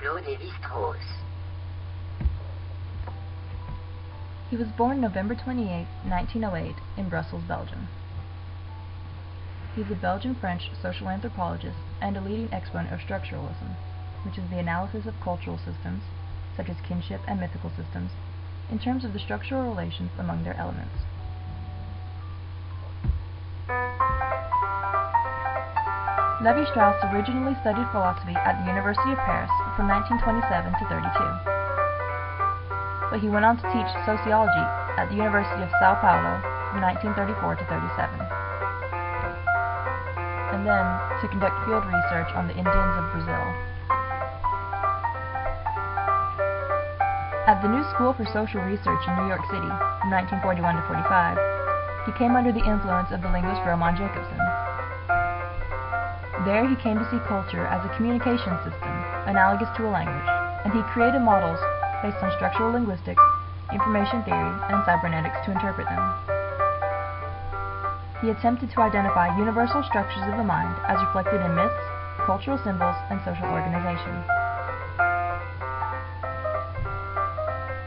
Claude Lévi-Strauss. He was born November 28, 1908, in Brussels, Belgium. He is a Belgian-French social anthropologist and a leading exponent of structuralism, which is the analysis of cultural systems, such as kinship and mythical systems, in terms of the structural relations among their elements. Lévi-Strauss originally studied philosophy at the University of Paris from 1927 to 32. But he went on to teach sociology at the University of São Paulo from 1934 to 37, and then to conduct field research on the Indians of Brazil. At the New School for Social Research in New York City from 1941 to 45, he came under the influence of the linguist Roman Jakobson. There he came to see culture as a communication system, analogous to a language, and he created models based on structural linguistics, information theory, and cybernetics to interpret them. He attempted to identify universal structures of the mind as reflected in myths, cultural symbols, and social organization.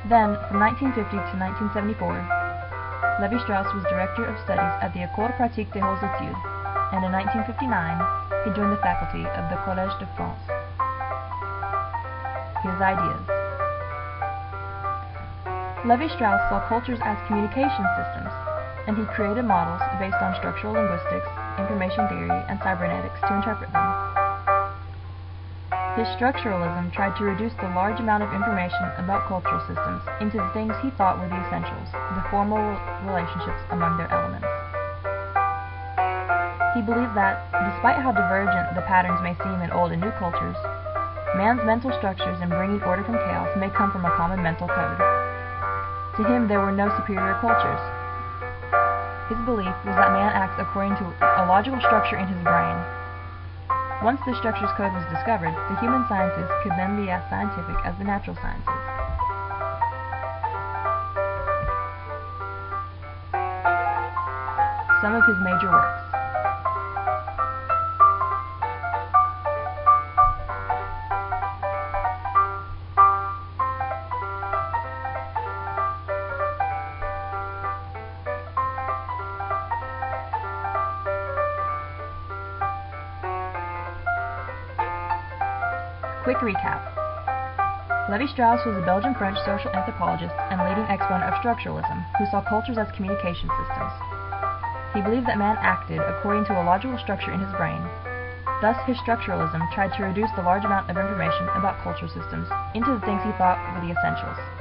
Then, from 1950 to 1974, Lévi-Strauss was Director of Studies at the École Pratique des Hautes Études, and in 1959 he joined the faculty of the Collège de France. His ideas. Lévi-Strauss saw cultures as communication systems, and he created models based on structural linguistics, information theory, and cybernetics to interpret them. His structuralism tried to reduce the large amount of information about cultural systems into the things he thought were the essentials, the formal relationships among their elements. He believed that, despite how divergent the patterns may seem in old and new cultures, man's mental structures in bringing order from chaos may come from a common mental code. To him, there were no superior cultures. His belief was that man acts according to a logical structure in his brain. Once this structure's code was discovered, the human sciences could then be as scientific as the natural sciences. Some of his major works. Quick recap. Lévi-Strauss was a Belgian-French social anthropologist and leading exponent of structuralism who saw cultures as communication systems. He believed that man acted according to a logical structure in his brain. Thus, his structuralism tried to reduce the large amount of information about cultural systems into the things he thought were the essentials.